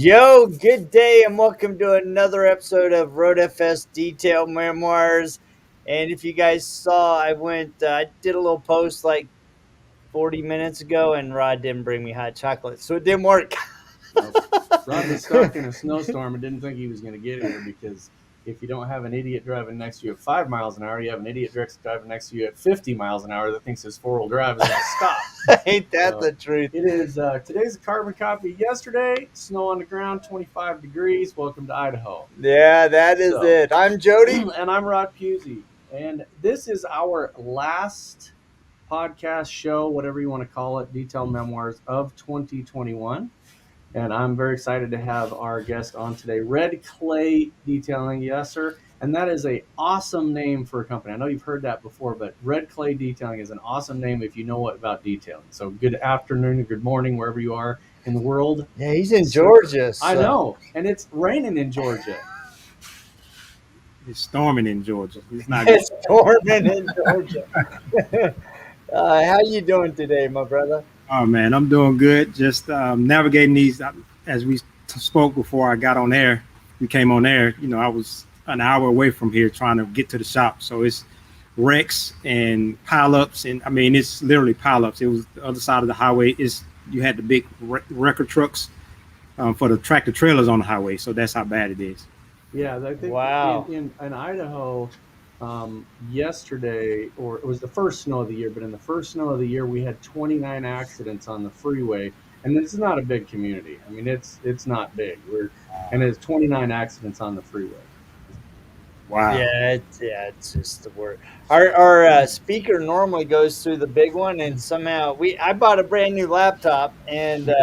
Yo, good day and welcome to another episode of RoadFS Detail Memoirs. And if you guys saw, I did a little post like 40 minutes ago and Rod didn't bring me hot chocolate, so it didn't work. Rod was stuck in a snowstorm and didn't think he was going to get here because if you don't have an idiot driving next to you at 5 miles an hour, you have an idiot driving next to you at 50 miles an hour that thinks his four-wheel drive is going to stop. Ain't that the truth? It is. Today's a carbon copy. Yesterday, snow on the ground, 25 degrees. Welcome to Idaho. Yeah, that is it. I'm Jody. And I'm Rod Pusey. And this is our last podcast show, whatever you want to call it, Detail Memoirs of 2021. And I'm very excited to have our guest on today, Red Clay Detailing, Yasir. And that is an awesome name for a company. I know you've heard that before, but Red Clay Detailing is an awesome name if you know what about detailing. So good afternoon or good morning, wherever you are in the world. Yeah, he's in Georgia. So. I know, and it's raining in Georgia. It's storming in Georgia. It's storming in Georgia. How you doing today, my brother? Oh, man, I'm doing good. Just navigating these. As we spoke before I got on air, we came on air, I was an hour away from here trying to get to the shop. So it's wrecks and pileups. And I mean, it's literally pileups. It was the other side of the highway. You had the big wrecker trucks for the tractor trailers on the highway. So that's how bad it is. Yeah, I think in Idaho, yesterday, or it was the first snow of the year, but in the first snow of the year, we had 29 accidents on the freeway, and this is not a big community. I mean, it's not big. And it's 29 accidents on the freeway. Wow. Yeah, it's just the word. Our speaker normally goes through the big one, and somehow I bought a brand new laptop, and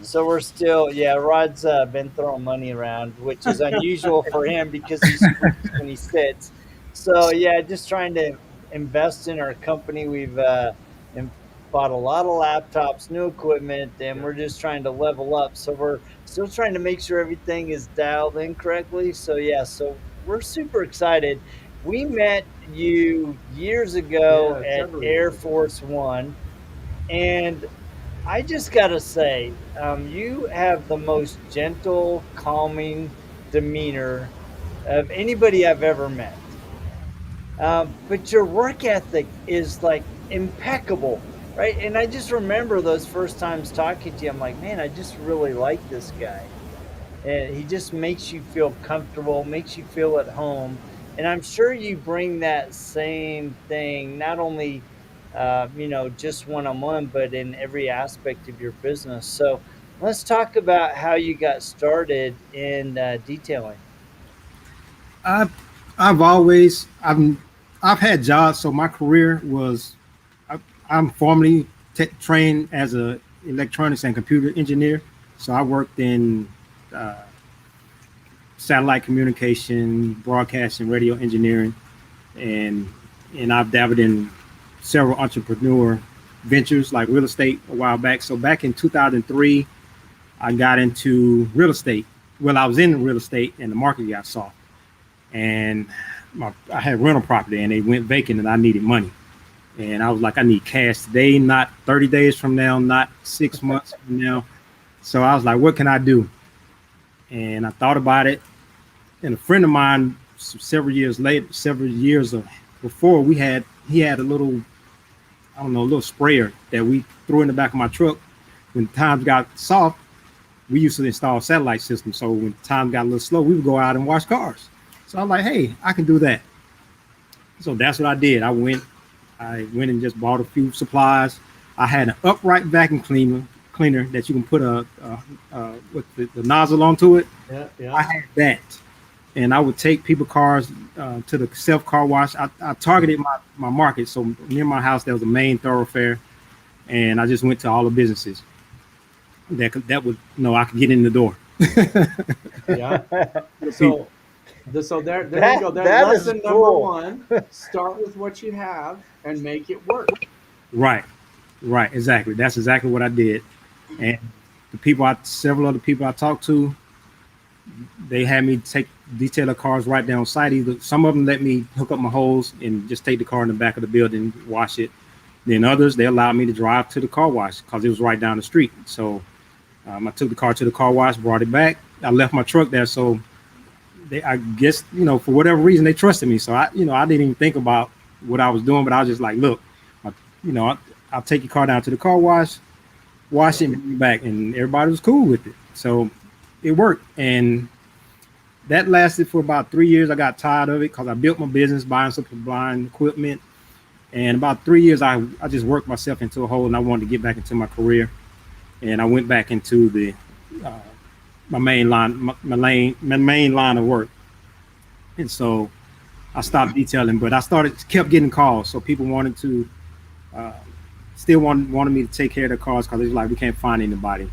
so we're still. Yeah, Rod's been throwing money around, which is unusual for him because he squeaks when he sits. So yeah, just trying to invest in our company. We've bought a lot of laptops, new equipment, and we're just trying to level up. So we're still trying to make sure everything is dialed in correctly. So yeah, so we're super excited. We met you years ago at Air Force One, and I just gotta say, you have the most gentle, calming demeanor of anybody I've ever met. But your work ethic is like impeccable, right? And I just remember those first times talking to you. I'm like, man, I just really like this guy. And he just makes you feel comfortable, makes you feel at home. And I'm sure you bring that same thing, not only, just one-on-one, but in every aspect of your business. So let's talk about how you got started in detailing. I've had jobs. So my career was, I'm formally trained as a electronics and computer engineer. So I worked in satellite communication, broadcasting, radio engineering, and I've dabbled in several entrepreneur ventures like real estate a while back. So back in 2003, I got into real estate. Well, I was in real estate and the market got soft, and I had rental property and they went vacant and I needed money. And I was like, I need cash today, not 30 days from now, not 6 months from now. So I was like, what can I do? And I thought about it. And a friend of mine, several years before, he had a little sprayer that we threw in the back of my truck. When times got soft, we used to install satellite systems. So when time got a little slow, we would go out and wash cars. So I was like, hey, I can do that. So that's what I did. I went and just bought a few supplies. I had an upright vacuum cleaner that you can put with the nozzle onto it. Yeah. I had that, and I would take people cars to the self car wash. I targeted my market. So near my house there was a main thoroughfare, and I just went to all the businesses that would I could get in the door. Yeah. So there you go. That's lesson number one. Start with what you have and make it work. Right. Exactly. That's exactly what I did. And several other people I talked to, they had me detail the cars right down site. Some of them let me hook up my hose and just take the car in the back of the building, wash it. Then others, they allowed me to drive to the car wash because it was right down the street. So I took the car to the car wash, brought it back. I left my truck there, so I guess, for whatever reason, they trusted me. So I didn't even think about what I was doing, but I was just like, look, I'll take your car down to the car wash, wash it, and bring it back, and everybody was cool with it. So it worked, and that lasted for about 3 years. I got tired of it because I built my business buying some blind equipment, and about 3 years, I just worked myself into a hole, and I wanted to get back into my career, and I went back into the my main line of work, and so I stopped detailing, but I kept getting calls. So people wanted to still wanted me to take care of their cars because they was like, we can't find anybody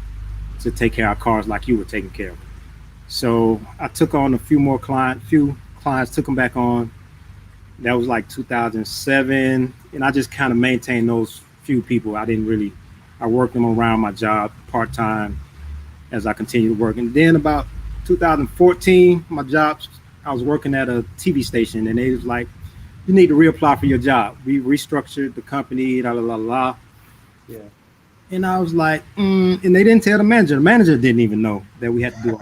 to take care of our cars like you were taking care of them. So I took on a few clients, took them back on. That was like 2007, and I just kind of maintained those few people. I worked them around my job part time as I continued to work. And then about 2014, I was working at a TV station, and they was like, you need to reapply for your job. We restructured the company, la la la la. Yeah. And I was like, and they didn't tell the manager. The manager didn't even know that we had to do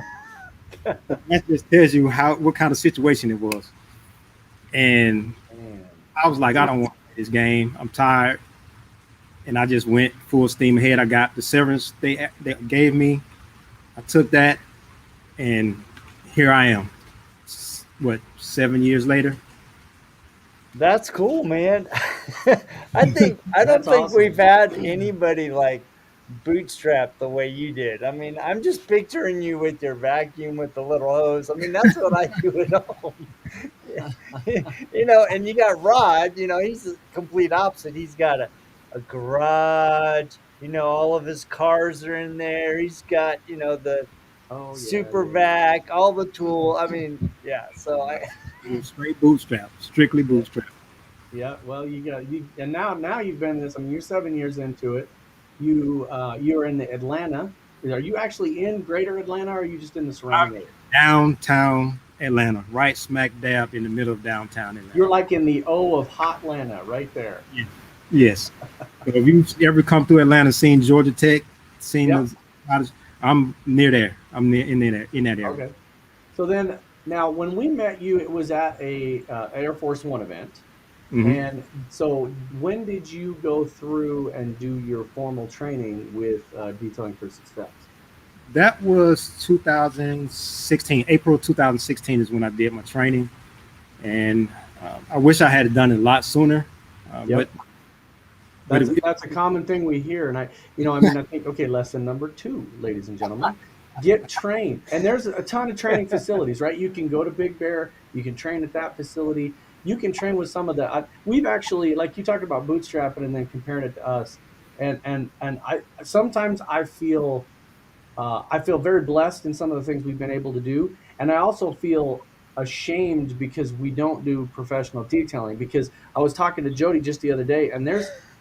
it. That just tells you what kind of situation it was. And I was like, I don't want this game. I'm tired. And I just went full steam ahead. I got the severance they gave me. I took that, and here I am. 7 years later? That's cool, man. I don't think awesome. we've had anybody like bootstrap the way you did. I mean, I'm just picturing you with your vacuum with the little hose. I mean, that's what I do at home. And you got Rod, he's the complete opposite. He's got a garage, all of his cars are in there. He's got, the super vac, all the tool. I mean, yeah. So straight bootstrap, strictly bootstrap. Yeah, well, and now you've been in this. I mean, you're 7 years into it. You're in the Atlanta. Are you actually in Greater Atlanta, or are you just in the surrounding area? Downtown Atlanta, right smack dab in the middle of downtown Atlanta. You're like in the O of Hotlanta, right there. Yeah. Yes. So if you ever come through Atlanta, seen Georgia Tech, I'm near there. I'm in that area. Okay. So then, now when we met you, it was at a Air Force One event. Mm-hmm. And so when did you go through and do your formal training with Detailing for Success? That was 2016. April 2016 is when I did my training. And I wish I had done it a lot sooner. Yep. But that's a common thing we hear. And I think, okay, lesson number 2, ladies and gentlemen, get trained. And there's a ton of training facilities, right? You can go to Big Bear. You can train at that facility. You can train with some of the, we've actually, like you talked about bootstrapping and then comparing it to us. And I sometimes I feel very blessed in some of the things we've been able to do. And I also feel ashamed because we don't do professional detailing, because I was talking to Jody just the other day, and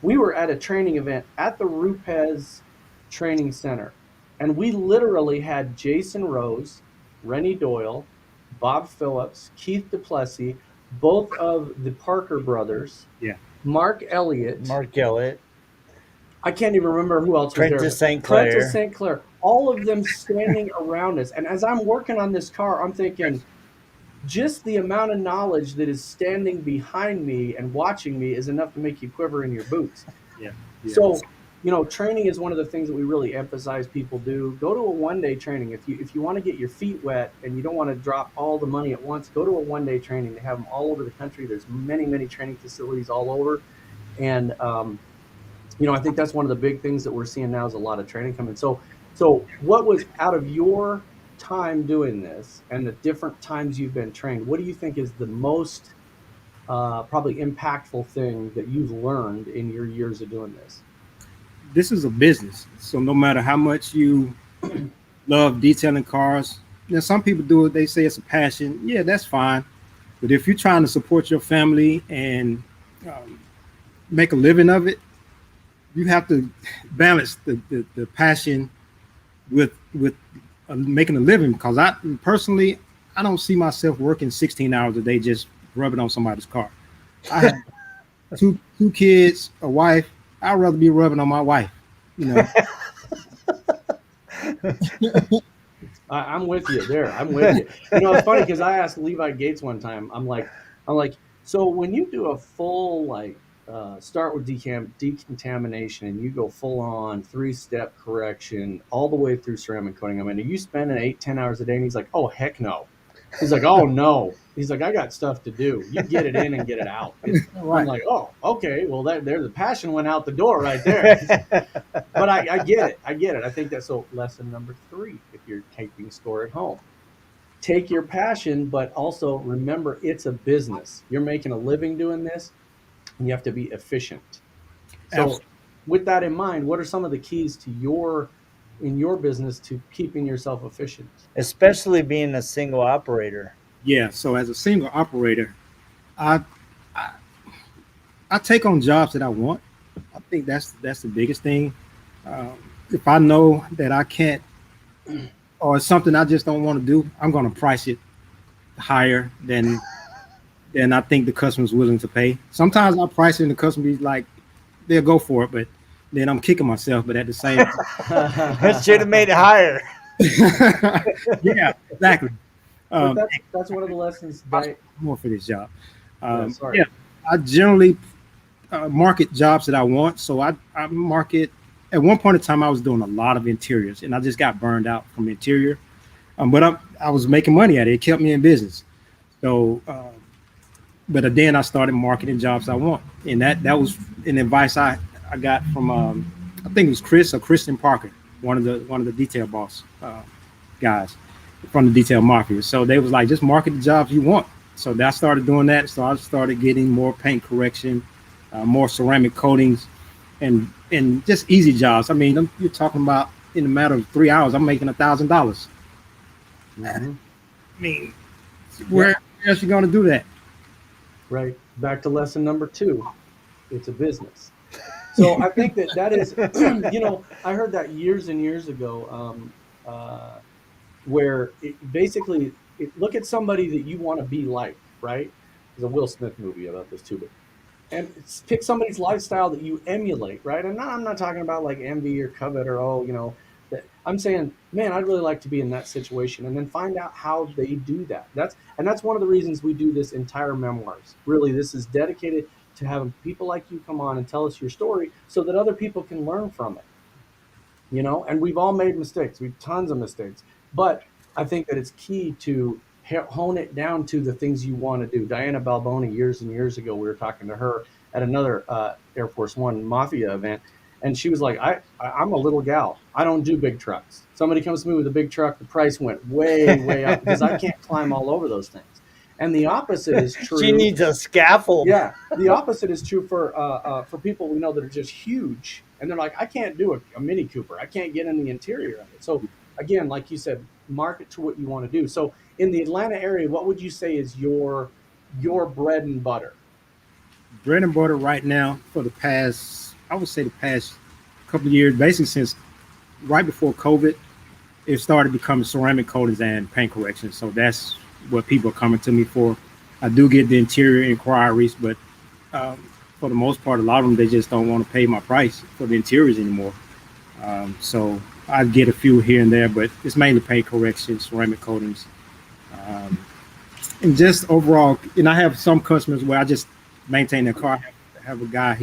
we were at a training event at the RoadFS Training Center. And we literally had Jason Rose, Rennie Doyle, Bob Phillips, Keith Duplessis, both of the Parker brothers, Mark Elliott. I can't even remember who else was there. Prentice St. Clair. All of them standing around us. And as I'm working on this car, I'm thinking, just the amount of knowledge that is standing behind me and watching me is enough to make you quiver in your boots. Yeah. So, training is one of the things that we really emphasize people do. Go to a one-day training. If you want to get your feet wet and you don't want to drop all the money at once, go to a one-day training. They have them all over the country. There's many, many training facilities all over. And, I think that's one of the big things that we're seeing now is a lot of training coming. So what was, out of your time doing this and the different times you've been trained, what do you think is the most probably impactful thing that you've learned in your years of doing this? This is a business, so no matter how much you love detailing cars, some people do it, they say it's a passion. Yeah, that's fine. But if you're trying to support your family and make a living of it, you have to balance the passion with making a living. Because I personally, I don't see myself working 16 hours a day just rubbing on somebody's car. I have two kids, a wife. I'd rather be rubbing on my wife, I'm with you there. I'm with you. You know, it's funny because I asked Levi Gates one time. I'm like, so when you do a full start with decontamination and you go full on 3-step correction all the way through ceramic coating, I mean, are you spending 8-10 hours a day? And he's like, oh heck no. He's like, oh no. He's like, I got stuff to do. You get it in and get it out. Right. I'm like, oh, okay. Well, there the passion went out the door right there. But I get it. I get it. I think that's so. Lesson number 3, if you're keeping score at home, take your passion, but also remember it's a business. You're making a living doing this, and you have to be efficient. So, Absolutely. with that in mind, what are some of the keys to in your business to keeping yourself efficient? Especially being a single operator. Yeah. So as a single operator, I take on jobs that I want. I think that's the biggest thing. If I know that I can't, or it's something I just don't want to do, I'm going to price it higher than I think the customer's willing to pay. Sometimes I price it and the customer be like, they'll go for it, but then I'm kicking myself. But at the same It should have made it higher. yeah, exactly. That's one of the lessons. More for this job. Sorry. Yeah, I generally market jobs that I want. So I market. At one point in time, I was doing a lot of interiors, and I just got burned out from interior. But I was making money at it. It kept me in business. So, but then I started marketing jobs I want, and that was an advice I got from I think it was Chris or Christian Parker, one of the detail boss guys from the Detail Mafia. So they was like, just market the jobs you want. So I started doing that. So I started getting more paint correction, more ceramic coatings, and just easy jobs. I mean, you're talking about in a matter of 3 hours, I'm making $1,000. Mm-hmm. I mean, where else you going to do that? Right. Back to lesson number 2. It's a business. So I think that is, you know, I heard that years and years ago, where basically look at somebody that you want to be like, right? There's a Will Smith movie about this too, but and pick somebody's lifestyle that you emulate, right? And I'm not talking about like envy or covet or I'm saying, man, I'd really like to be in that situation, and then find out how they do that. That's one of the reasons we do this entire Memoirs. Really, this is dedicated to having people like you come on and tell us your story so that other people can learn from it. You know, and we've all made mistakes. We've tons of mistakes, but I think that it's key to hone it down to the things you want to do. Diana Balboni, years and years ago, we were talking to her at another Air Force One Mafia event, and she was like, I'm a little gal. I don't do big trucks. Somebody comes to me with a big truck, the price went way, way up because I can't climb all over those things. And the opposite is true. She needs a scaffold. Yeah, the opposite is true for people we know that are just huge, and they're like, I can't do a Mini Cooper. I can't get in the interior of it. So again, like you said, market to what you want to do. So in the Atlanta area, what would you say is your bread and butter? Bread and butter right now for the past couple of years, basically since right before COVID, it started becoming ceramic coatings and paint correction. So that's what people are coming to me for. I do get the interior inquiries, but for the most part, a lot of them, they just don't want to pay my price for the interiors anymore. So I get a few here and there, but it's mainly paint correction, ceramic coatings, and just overall. And I have some customers where I just maintain their car. I have a guy,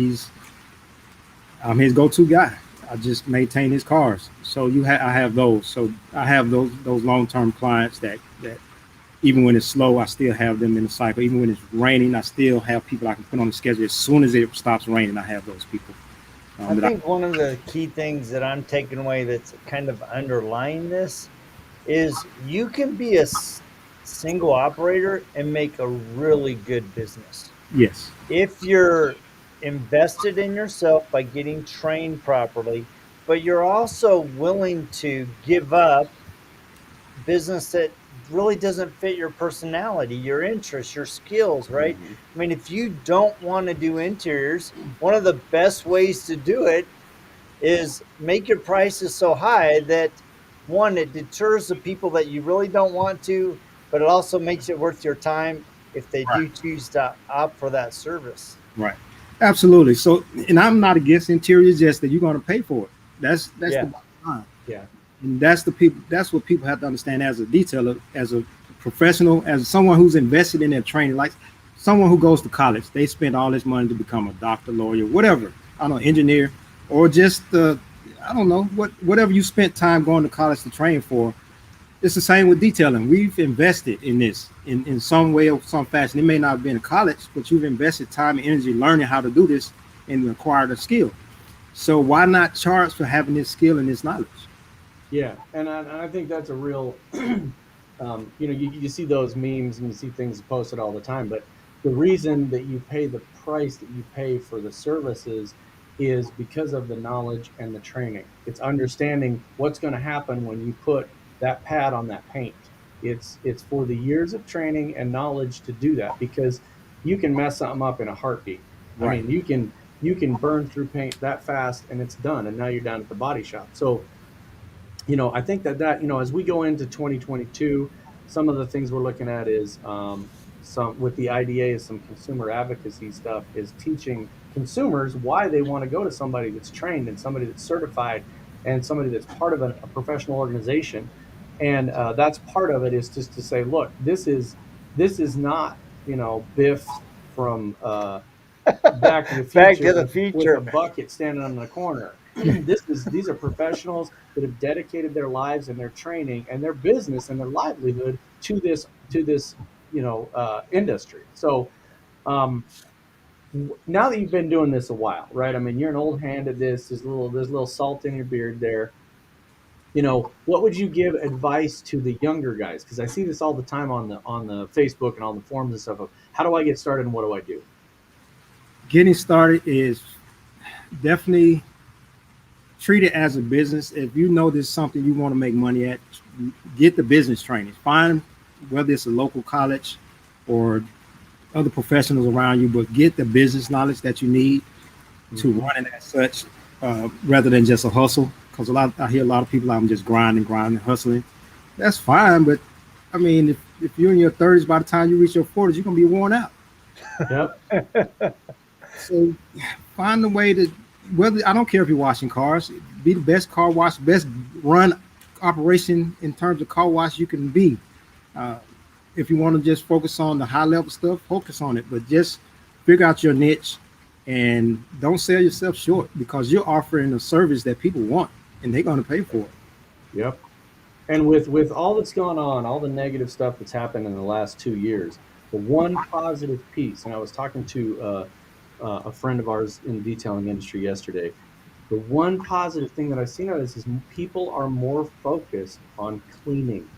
I'm his go-to guy. I just maintain his cars. So I have those. So I have those long-term clients that even when it's slow, I still have them in the cycle. Even when it's raining, I still have people I can put on the schedule. As soon as it stops raining, I have those people. I think one of the key things that I'm taking away that's kind of underlying this is you can be a single operator and make a really good business. Yes. If you're invested in yourself by getting trained properly, but you're also willing to give up business that really doesn't fit your personality, your interests, your skills, right? Mm-hmm. I mean, if you don't want to do interiors, one of the best ways to do it is make your prices so high that, one, it deters the people that you really don't want to, but it also makes it worth your time if they do choose to opt for that service. Right. Absolutely. So, and I'm not against interiors, just that you're going to pay for it. That's the bottom line. Yeah. And that's what people have to understand as a detailer, as a professional, as someone who's invested in their training, like someone who goes to college. They spend all this money to become a doctor, lawyer, whatever. I don't know, engineer, or just I don't know, whatever you spent time going to college to train for. It's the same with detailing. We've invested in this in some way or some fashion. It may not have been in college, but you've invested time and energy learning how to do this and acquired a skill. So why not charge for having this skill and this knowledge? Yeah, and I think that's a real, you see those memes and you see things posted all the time, but the reason that you pay the price that you pay for the services is because of the knowledge and the training. It's understanding what's going to happen when you put that pad on that paint. It's for the years of training and knowledge to do that, because you can mess something up in a heartbeat. I Right. mean, you can burn through paint that fast and it's done, and now you're down at the body shop. So I think that as we go into 2022, some of the things we're looking at is some with the IDA is some consumer advocacy stuff, is teaching consumers why they want to go to somebody that's trained and somebody that's certified and somebody that's part of a professional organization. And that's part of it, is just to say, look, this is not Biff from Back to the Back Future to the with a Future. bucket standing on the corner. These are professionals that have dedicated their lives and their training and their business and their livelihood to this industry. So um, now that you've been doing this a while, right? I mean, you're an old hand at this. There's a little salt in your beard there. What would you give advice to the younger guys? Because I see this all the time on the Facebook and on the forums and stuff of, how do I get started and what do I do? Getting started is definitely treat it as a business. If you know there's something you want to make money at, get the business training. Find whether it's a local college or other professionals around you, but get the business knowledge that you need to run it as such, rather than just a hustle. Because I hear a lot of people, I'm just grinding, hustling. That's fine, but I mean, if you're in your 30s, by the time you reach your 40s, you're gonna be worn out. Yep. So find a way to, whether, I don't care if you're washing cars, be the best car wash, best run operation in terms of car wash you can be. Uh, if you want to just focus on the high level stuff, focus on it, but just figure out your niche and don't sell yourself short, because you're offering a service that people want and they're going to pay for it. Yep. And with all that's gone on, all the negative stuff that's happened in the last 2 years, the one positive piece, and I was talking to a friend of ours in the detailing industry yesterday, the one positive thing that I've seen out of this is people are more focused on cleaning.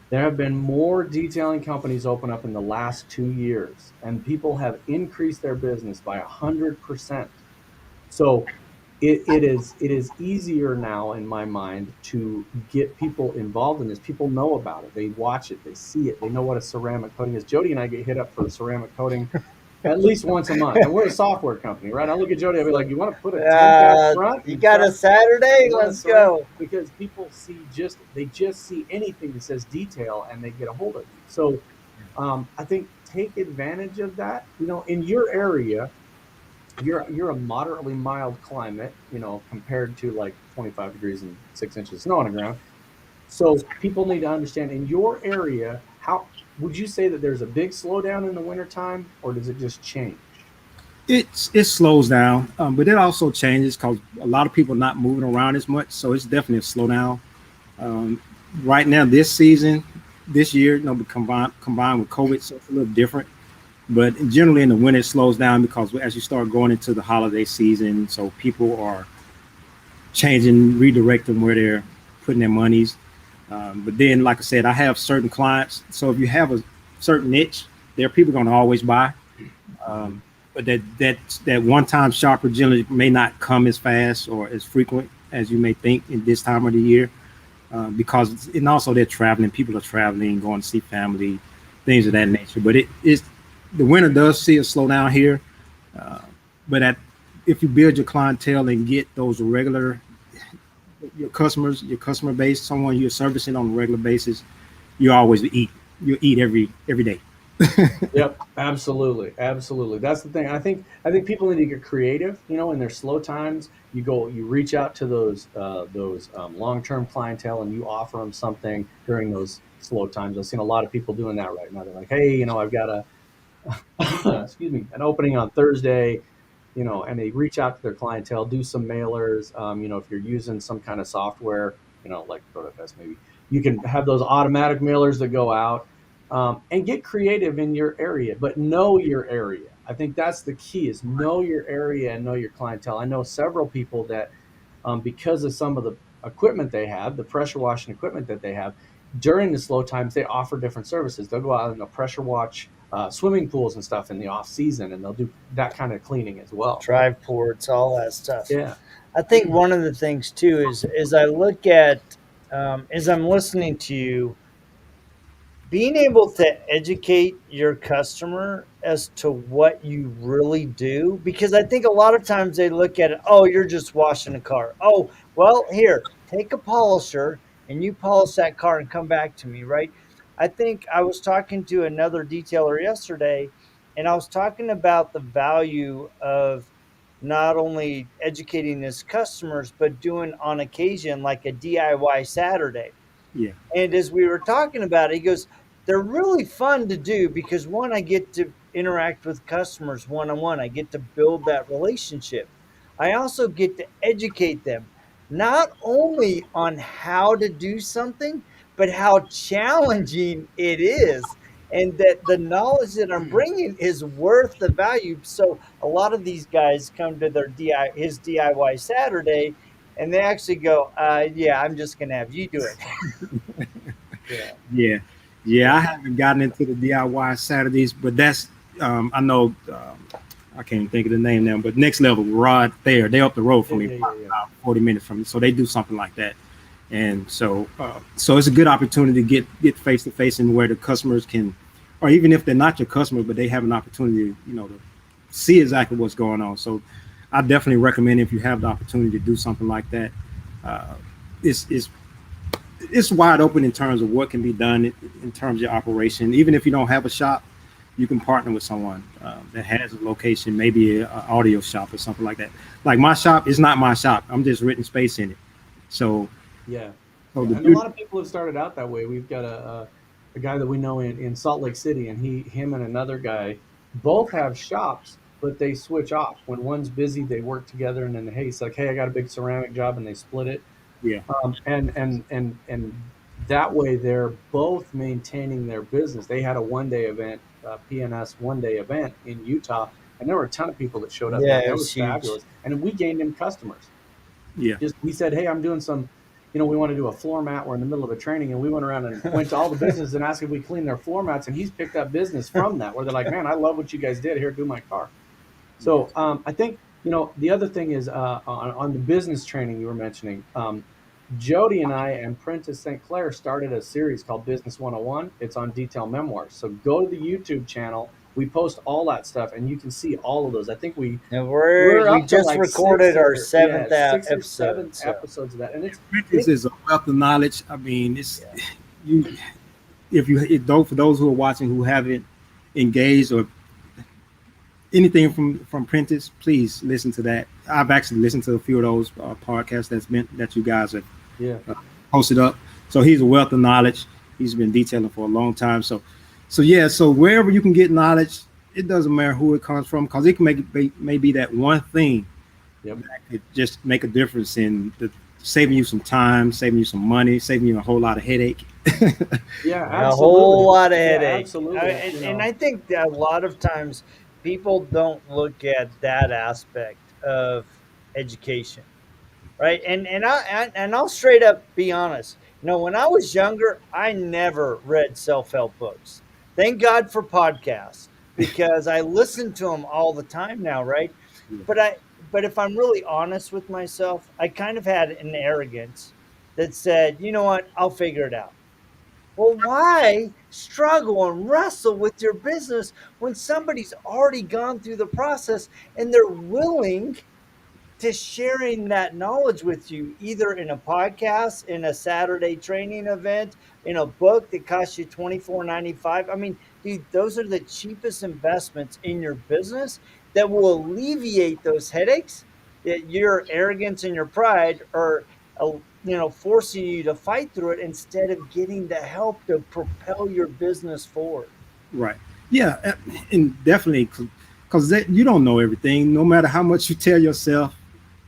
There have been more detailing companies open up in the last 2 years, and people have increased their business by 100%. So it is easier now, in my mind, to get people involved in this. People know about it. They watch it. They see it. They know what a ceramic coating is. Jody and I get hit up for ceramic coating at least once a month. And we're a software company, right? I look at Jody, I'll be like, you want to put a tent out front? You got a Saturday? Let's go. Because people they just see anything that says detail and they get a hold of you. So I think take advantage of that. In your area, you're a moderately mild climate, compared to like 25 degrees and 6 inches of snow on the ground. So people need to understand, in your area, how would you say that there's a big slowdown in the wintertime, or does it just change? It slows down, but it also changes because a lot of people are not moving around as much, so it's definitely a slowdown. Um, right now, this season, this year, combined with COVID, so it's a little different. But generally in the winter, it slows down because as you start going into the holiday season, so people are redirecting where they're putting their monies. But then, like I said, I have certain clients. So if you have a certain niche, there are people going to always buy. But that one-time shopper generally may not come as fast or as frequent as you may think in this time of the year, because and also they're traveling. People are traveling, going to see family, things of that nature. But the winter does see a slowdown here. But if you build your clientele and get those your customer base, someone you're servicing on a regular basis, you always eat. You eat every day. Yep, absolutely, absolutely. That's the thing. I think people need to get creative. In their slow times, you reach out to those long term clientele, and you offer them something during those slow times. I've seen a lot of people doing that right now. They're like, hey, I've got a excuse me, an opening on Thursday, and they reach out to their clientele, do some mailers. If you're using some kind of software, like RoadFS, maybe you can have those automatic mailers that go out, and get creative in your area, but know your area. I think that's the key: is know your area and know your clientele. I know several people that, because of some of the equipment they have, the pressure washing equipment that they have, during the slow times, they offer different services. They'll go out and they'll pressure wash swimming pools and stuff in the off season, and they'll do that kind of cleaning as well. Drive ports, all that stuff. Yeah. I think one of the things too is I look at as I'm listening to you, being able to educate your customer as to what you really do, because I think a lot of times they look at it, oh, you're just washing a car. Oh, well, here, take a polisher and you polish that car and come back to me, right? I think I was talking to another detailer yesterday, and I was talking about the value of not only educating his customers but doing on occasion like a DIY Saturday. Yeah. And as we were talking about it, he goes, they're really fun to do because one, I get to interact with customers one on one. I get to build that relationship. I also get to educate them not only on how to do something, but how challenging it is. And that the knowledge that I'm bringing is worth the value. So a lot of these guys come to his DIY Saturday, and they actually go, "Yeah, I'm just gonna have you do it." Yeah. Yeah, yeah. I haven't gotten into the DIY Saturdays, but that's I know I can't think of the name now, but Next Level Rod there, they up the road from Yeah. me, Yeah. Yeah. about 40 minutes from me, so they do something like that, and so it's a good opportunity to get face to face and where the customers can, or even if they're not your customer, but they have an opportunity, to see exactly what's going on. So I definitely recommend if you have the opportunity to do something like that. Uh, it's it's wide open in terms of what can be done in terms of your operation. Even if you don't have a shop, you can partner with someone that has a location, maybe an audio shop or something like that. Like my shop is not my shop. I'm just renting space in it. So, Yeah. so Yeah. the And a beauty, lot of people have started out that way. We've got a guy that we know in Salt Lake City, and him and another guy both have shops, but they switch off. When one's busy, they work together, and then, hey, it's like, hey, I got a big ceramic job, and they split it. yeah, And that way they're both maintaining their business. They had a 1 day event, PNS 1 day event in Utah, and there were a ton of people that showed up. Yeah, Man, it that was was huge. fabulous. And we gained him customers. yeah, Just we said, hey, I'm doing some, we want to do a floor mat. We're in the middle of a training, and we went around and went to all the businesses and asked if we clean their floor mats, and he's picked up business from that, where they're like, man, I love what you guys did. Here, do my car. yeah, So I think the other thing is, on the business training you were mentioning. Jody and I and Prentice St. Clair started a series called Business 101. It's on Detail Memoirs. So go to the YouTube channel. We post all that stuff, and you can see all of those. I think And we're we up to just like recorded our seventh six or episode. seven So episodes of that, and this is a wealth of knowledge. I mean, it's yeah. you. If you for those who are watching who haven't engaged or anything from Prentice, please listen to that. I've actually listened to a few of those podcasts that you guys have yeah. posted up. So he's a wealth of knowledge. He's been detailing for a long time. So yeah. So wherever you can get knowledge, it doesn't matter who it comes from, because it can maybe that one thing Yep. that could just make a difference in saving you some time, saving you some money, saving you a whole lot of headache. Yeah, A whole absolutely. lot of Yeah, headache. absolutely. And I think that a lot of times people don't look at that aspect of education, right? And I'll straight up be honest. When I was younger, I never read self-help books. Thank God for podcasts, because I listen to them all the time now, right? But I but if I'm really honest with myself, I kind of had an arrogance that said, "You know what? I'll figure it out." Well, why struggle and wrestle with your business when somebody's already gone through the process and they're willing to sharing that knowledge with you, either in a podcast, in a Saturday training event, in a book that costs you $24.95? I mean, dude, those are the cheapest investments in your business that will alleviate those headaches that your arrogance and your pride are, forcing you to fight through it instead of getting the help to propel your business forward. Right. Yeah, and definitely because you don't know everything. No matter how much you tell yourself,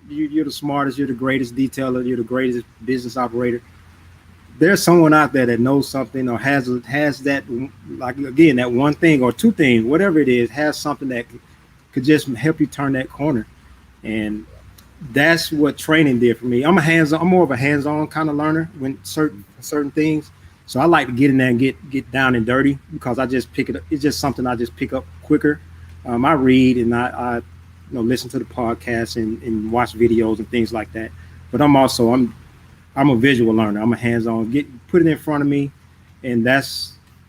you're the smartest, you're the greatest detailer, you're the greatest business operator. There's someone out there that knows something or has that, like, again, that one thing or two things, whatever it is, has something that could just help you turn that corner. And that's what training did for me. I'm more of a hands-on kind of learner when certain things. So I like to get in there and get down and dirty because I just pick it up. It's just something I just pick up quicker. I read and I listen to the podcast and watch videos and things like that. But I'm a visual learner. I'm a hands-on. Put it in front of me, and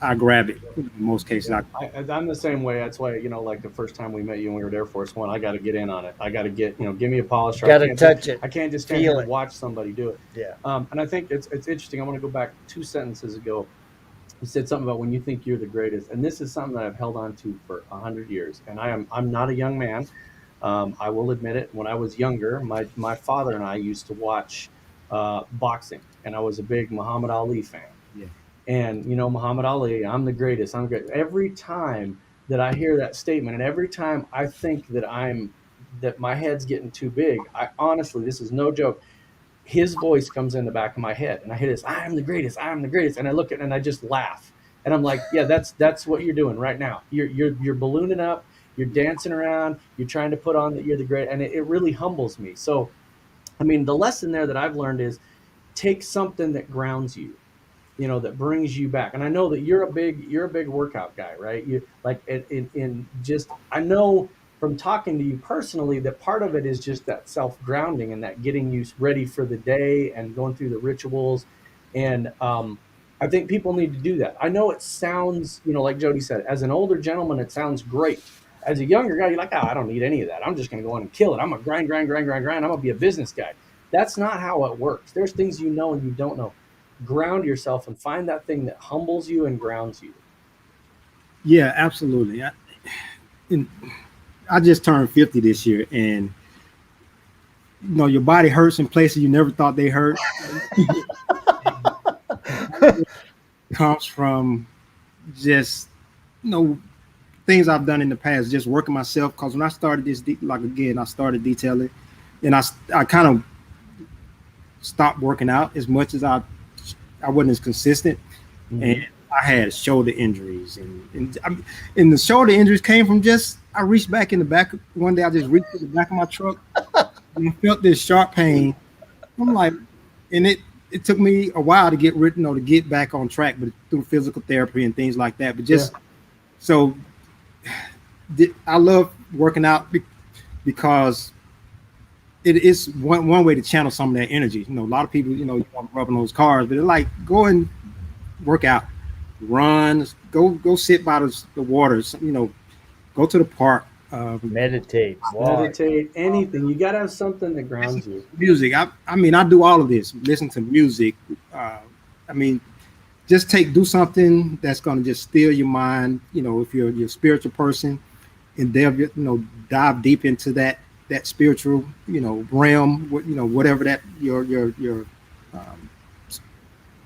I grab it in most cases. I'm the same way. That's why, like the first time we met you when we were at Air Force One, I got to get in on it. I got to give me a polisher. Got to touch it. I can't just stand here and watch somebody do it. Yeah. And I think it's interesting. I want to go back 2 sentences ago. You said something about when you think you're the greatest, and this is something that I've held on to for 100 years. And I'm not a young man. I will admit it. When I was younger, my father and I used to watch boxing, and I was a big Muhammad Ali fan. Yeah. And Muhammad Ali, I'm the greatest. I'm great. Every time that I hear that statement, and every time I think that my head's getting too big, I honestly, this is no joke. His voice comes in the back of my head, and I hear this: "I'm the greatest. I'm the greatest." And I look at it and I just laugh, and I'm like, "Yeah, that's what you're doing right now. You're ballooning up. You're dancing around. You're trying to put on that you're the great, and it really humbles me." So, I mean, the lesson there that I've learned is take something that grounds you, that brings you back. And I know that you're a big workout guy, right? You like I know from talking to you personally that part of it is just that self-grounding and that getting you ready for the day and going through the rituals. And I think people need to do that. I know it sounds, like Jody said, as an older gentleman, it sounds great. As a younger guy, you're like, oh, I don't need any of that. I'm just going to go in and kill it. I'm going to grind. I'm going to be a business guy. That's not how it works. There's things you know and you don't know. Ground yourself and find that thing that humbles you and grounds you. Yeah, absolutely. I just turned 50 this year, and your body hurts in places you never thought they hurt. It comes from just things I've done in the past, just working myself. Because when I started this, I started detailing, and I kind of stopped working out as much as I wasn't as consistent, and I had shoulder injuries, and the shoulder injuries came from I reached back in the back one day. I just reached to the back of my truck and I felt this sharp pain. I'm like, and it took me a while to get back on track, but through physical therapy and things like that. But so I love working out because it is one way to channel some of that energy. A lot of people, you want to rub on those cars, but they're like, go and work out, run, go sit by the waters, go to the park, meditate, anything. You got to have something that grounds you. Music. I do all of this. Listen to music. Just do something that's going to just still your mind. If you're a spiritual person, and dive deep into that spiritual, realm, whatever that your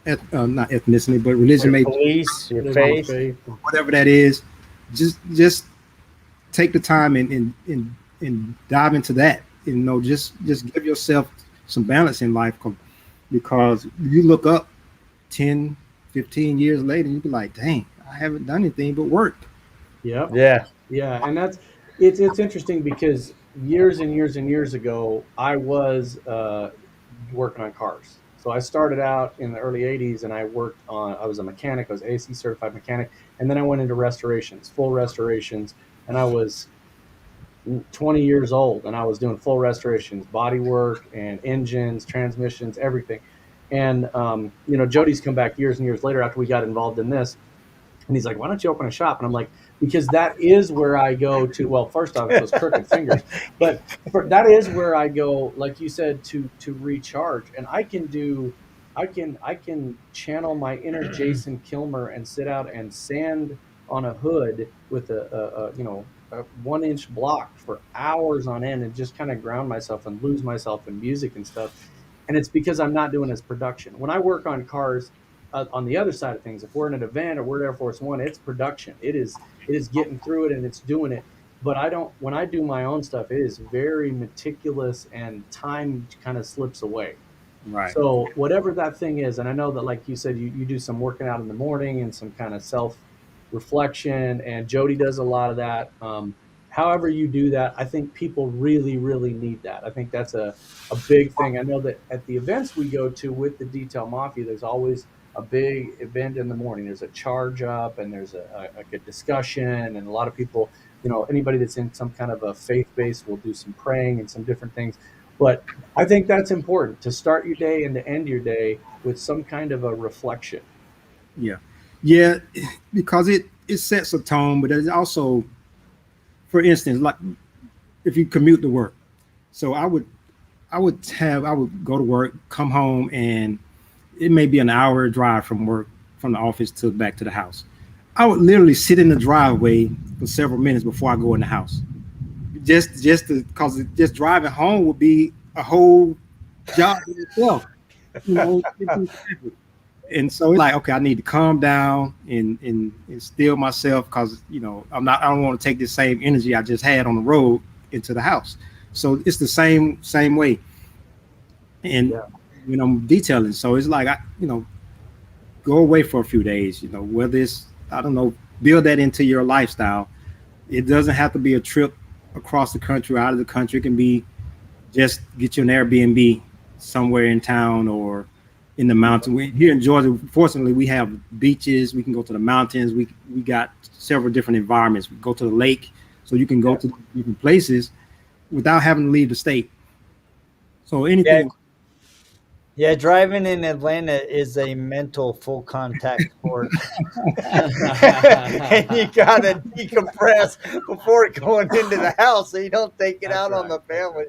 not ethnicity, but religion, your beliefs, your faith, whatever that is. Just take the time and dive into that. Just give yourself some balance in life, because you look up 10, 15 years later, and you be like, dang, I haven't done anything but worked. Yeah. And it's interesting because years and years and years ago, I was working on cars. So I started out in the early 80s, and I was a mechanic. I was AC certified mechanic. And then I went into restorations, full restorations. And I was 20 years old, and I was doing full restorations, body work and engines, transmissions, everything. And, Jody's come back years and years later after we got involved in this. And he's like, why don't you open a shop? And I'm like, because that is where I go to. Well, first off, it's those crooked fingers, but that is where I go, like you said, to recharge. And I can channel my inner Jason Kilmer and sit out and sand on a hood with a 1-inch block for hours on end and just kind of ground myself and lose myself in music and stuff. And it's because I'm not doing as production. When I work on cars, on the other side of things, if we're in an event or we're at Air Force One, it's production. It is getting through it and it's doing it. But I don't. When I do my own stuff, it is very meticulous and time kind of slips away. Right. So whatever that thing is, and I know that, like you said, you do some working out in the morning and some kind of self reflection, and Jody does a lot of that. However you do that, I think people really, really need that. I think that's a big thing. I know that at the events we go to with the Detail Mafia, there's always a big event in the morning. There's a charge up and there's a discussion, and a lot of people, anybody that's in some kind of a faith base will do some praying and some different things. But I think that's important to start your day and to end your day with some kind of a reflection. Yeah. Yeah, because it sets a tone, but it also, for instance, like if you commute to work. So I would go to work, come home, and it may be an hour drive from work, from the office to back to the house. I would literally sit in the driveway for several minutes before I go in the house. Because just driving home would be a whole job in itself. You know, and so it's like, okay, I need to calm down and still myself, because I don't want to take this same energy I just had on the road into the house. So it's the same way. And Yeah. when I'm detailing, so it's like go away for a few days, whether it's, I don't know, build that into your lifestyle. It doesn't have to be a trip across the country, out of the country. It can be just get you an Airbnb somewhere in town or in the mountain. Here in Georgia, fortunately, we have beaches. We can go to the mountains. We got several different environments. We go to the lake, so you can go to different places without having to leave the state. So anything. Yeah, driving in Atlanta is a mental full contact sport. And you gotta decompress before going into the house so you don't take it out on the family.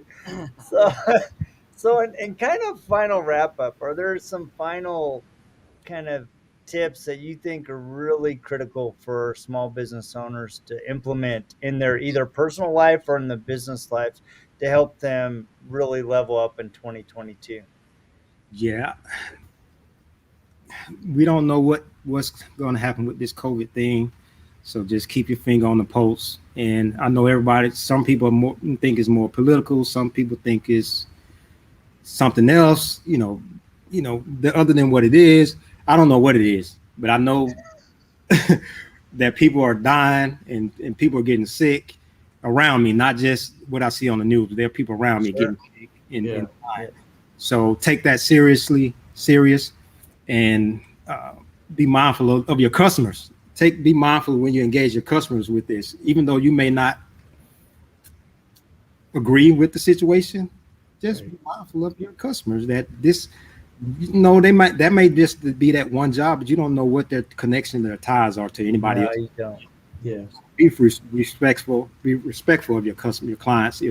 So in kind of final wrap up, are there some final kind of tips that you think are really critical for small business owners to implement in their either personal life or in the business life to help them really level up in 2022? Yeah, we don't know what's going to happen with this COVID thing, so just keep your finger on the pulse. And I know everybody. Some people think it's more political. Some people think it's something else. Other than what it is. I don't know what it is, but I know that people are dying and people are getting sick around me. Not just what I see on the news. There are people around me getting sick and dying. So take that serious, and be mindful of your customers. Be mindful when you engage your customers with this, even though you may not agree with the situation. Just be mindful of your customers. That that may just be that one job, but you don't know what their connection, their ties are to anybody else. You don't. Yeah. Be respectful. Be respectful of your customer, your clients.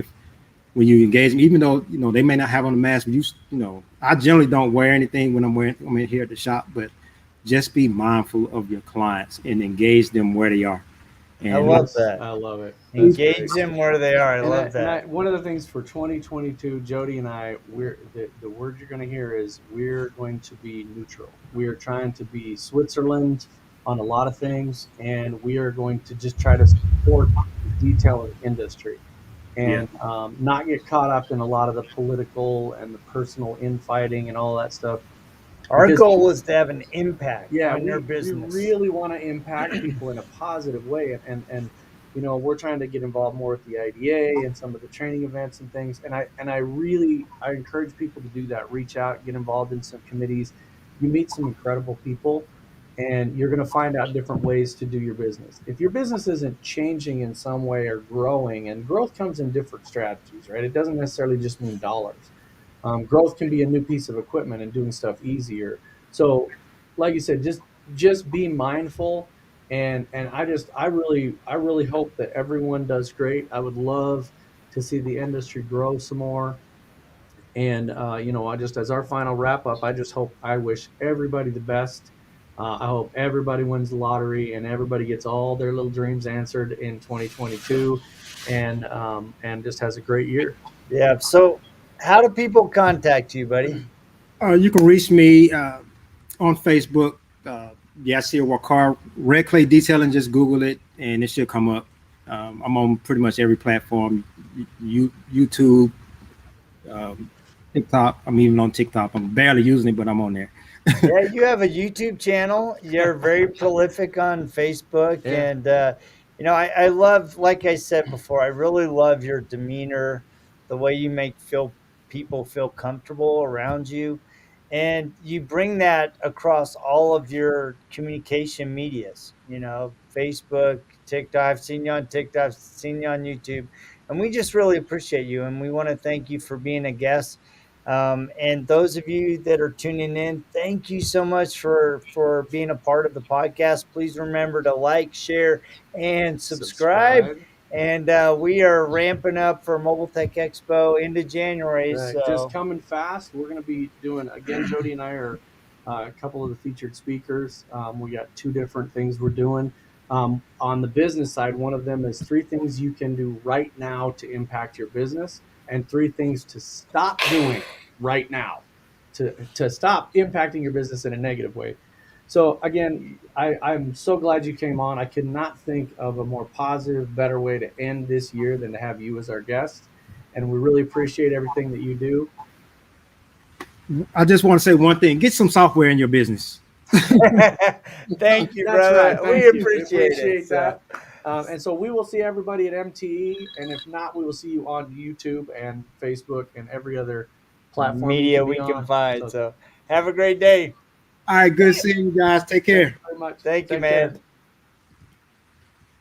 When you engage them, even though they may not have on a mask, but I generally don't wear anything when I'm in here at the shop, but just be mindful of your clients and engage them where they are. And I love that. I love it. Engage them where they are. I love that. One of the things for 2022, Jody and I, the word you're going to hear is we're going to be neutral. We are trying to be Switzerland on a lot of things, and we are going to just try to support the detailing industry. And not get caught up in a lot of the political and the personal infighting and all that stuff. Our goal is to have an impact on your business. We really want to impact people in a positive way. And we're trying to get involved more with the IDA and some of the training events and things. And I encourage people to do that. Reach out, get involved in some committees. You meet some incredible people, and you're going to find out different ways to do your business. If your business isn't changing in some way or growing, and growth comes in different strategies, right? It doesn't necessarily just mean dollars. Growth can be a new piece of equipment and doing stuff easier. So, like you said, just be mindful. And I really hope that everyone does great. I would love to see the industry grow some more. And I just, as our final wrap up, I wish everybody the best. I hope everybody wins the lottery and everybody gets all their little dreams answered in 2022, and just has a great year. Yeah. So, how do people contact you, buddy? You can reach me on Facebook, Yasir Waqaar, Red Clay Detailing. Just Google it and it should come up. I'm on pretty much every platform, YouTube, um, TikTok. I'm even on TikTok. I'm barely using it, but I'm on there. Yeah, you have a YouTube channel. You're very prolific on Facebook, Yeah. and I love, like I said before, I really love your demeanor, the way you make feel people feel comfortable around you, and you bring that across all of your communication medias. Facebook, TikTok. I've seen you on TikTok. I've seen you on YouTube, and we just really appreciate you, and we want to thank you for being a guest. And those of you that are tuning in, thank you so much for being a part of the podcast. Please remember to like, share, and subscribe. Subscribe. And we are ramping up for Mobile Tech Expo into January. Right. Just So coming fast. We're going to be doing, again, Jody and I are a couple of the featured speakers. We got two different things we're doing. On the business side, one of them is 3 things you can do right now to impact your business, and 3 things to stop doing right now to stop impacting your business in a negative way. So again, I'm so glad you came on. I could not think of a more positive, better way to end this year than to have you as our guest. And we really appreciate everything that you do. I just want to say one thing: get some software in your business. thank you, That's right. brother. We Thank you. appreciate it. that. And so we will see everybody at MTE. And if not, we will see you on YouTube and Facebook and every other platform Media we can find. So have a great day. All right, good seeing you guys. Take care. Very much. Thank you, Take man. care.